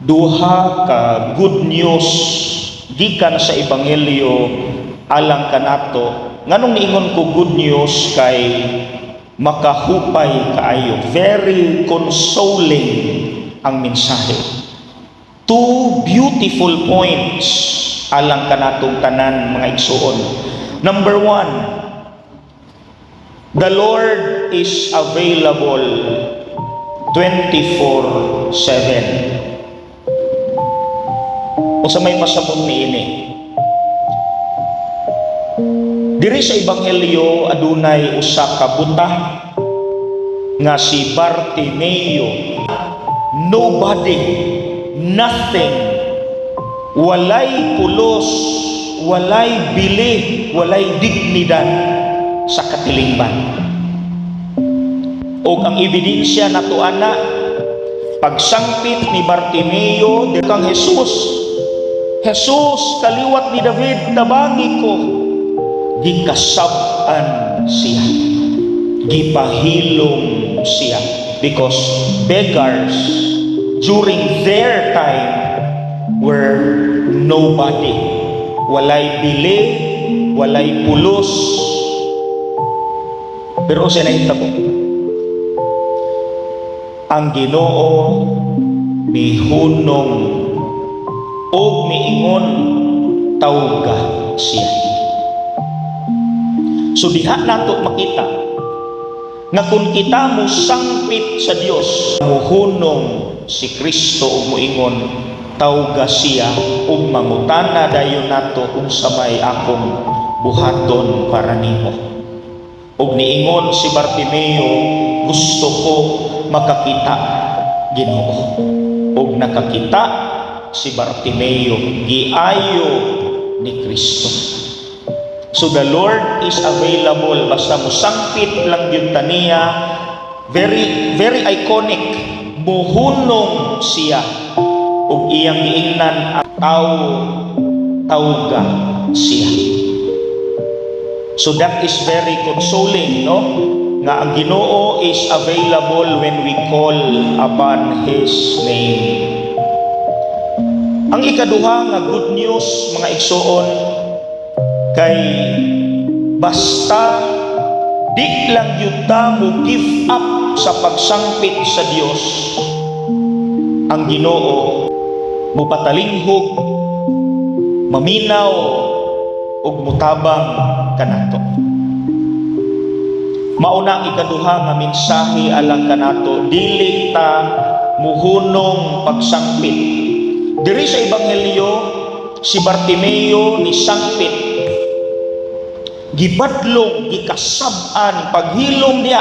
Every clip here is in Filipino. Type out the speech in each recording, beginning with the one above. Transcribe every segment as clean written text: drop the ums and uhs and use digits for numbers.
Duha ka good news gikan sa ebanghelyo alang kanato. Nganong niingon ko good news kay makahupay kaayo, very consoling ang mensahe. Two beautiful points alang kanatong tanan mga igsuon. Number one, the Lord is available 24/7. O sa may pasabot niini, diri sa ebanghelyo adunay usa ka buta nga si Bartimeo. Nobody, nothing, walay pulos, walay bili, walay dignidad sa katilingban. O ang ebidensya nato ana, pagsangpit ni Bartimeo kang Jesus, kaliwat ni David, tabangi ko. Gikasab-an siya, gipahilom siya, because beggars during their time were nobody. Walay bili, walay pulos. Pero siya nahitabo, ang Ginoo mihunong o miingon tawga siya. So diha nato makita nga kung kita mo sangpit sa Dios, muhunong si Kristo ug moingon tawga siya ug mangutana dayon nato unsa may akong buhaton para nimo. Ug niingon si Bartimeo, gusto ko makakita Ginoo. Ug nakakita si Bartimeo, giayo ni Kristo. So the Lord is available, basta mo sangpit lang yun taniya. Very, very iconic. Muhunong siya ug iyang giingnan ang tawga siya. So that is very consoling, no? Nga ang Ginoo is available when we call upon His name. Ang ikaduha nga good news mga igsuon kay basta di lang yun ta mo give up sa pagsangpit sa Dios, ang Ginoo mupatalinghog, maminaw ug mutabang kanato. Mauna ang ikaduha nga mensahe alang kanato, dili ta muhunong pagsangpit. Diri sa ebanghelyo si Bartimeo ni sangpit, gibadlong, gikasab-an, paghilom niya,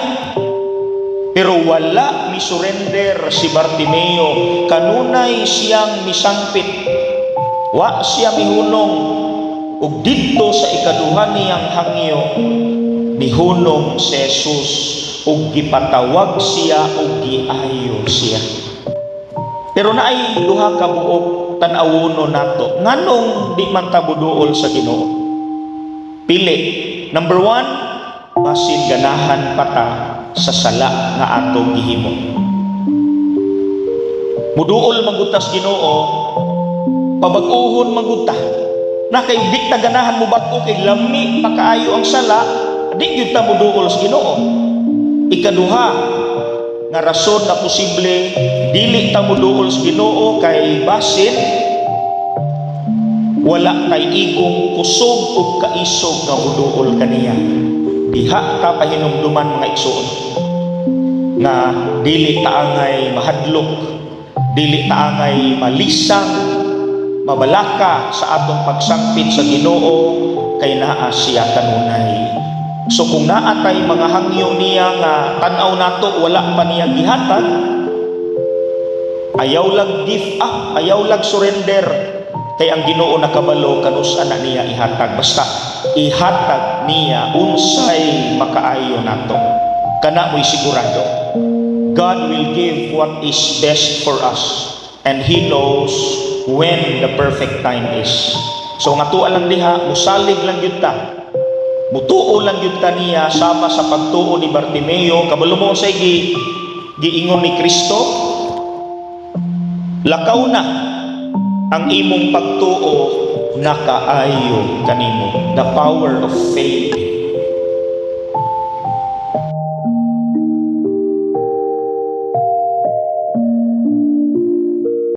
pero wala mi surrender si Bartimeo. Kanunay siyang misangpit, wa siya mihunong, ug didto sa ikaduha niyang hangyo mihunong si Jesus ug gipatawag siya ug giayo siya. Pero naay duha ka buok tan-awono nato, nganong di man ta buduol sa Ginoo. Pili. Number one, basin ganahan pa ta sa sala nga atong gihimo. Muduol magutas Ginoo, pabag-uhon maguta. Na kay di ta ganahan mo bag-o kay lami pa kaayo ang sala, di gyud ta muduol sa Ginoo. Ikaduha nga rason na posible dili ta muduol sa Ginoo kay basin wala tay igong kusog ug kaisog nga muduol kaniya. Diha ta pahinumduman mga igsoon nga dili ta angay mahadlok, dili ta angay malisang, mabalaka sa atong pagsangpit sa Ginoo kay naa siya kanunay. So kung naatay mga hangyo niya nga tan-aw nato wala pa niya gihatag, ayaw lang give up, ayaw lang surrender, kay ang Ginoo nakabalo kanus-an na niya ihatag. Basta ihatag niya unsay makaayo nato, kana mo'y sigurado God will give what is best for us, and He knows when the perfect time is. So nga tuwa lang diha, musalig lang yun ta, mutuo lang yun ta niya sama sa pagtuo ni Bartimeo. Kabalo mo sa giingon ni Kristo, Lakaw na ang imong pagtuo nakaayo kanimo. The power of faith.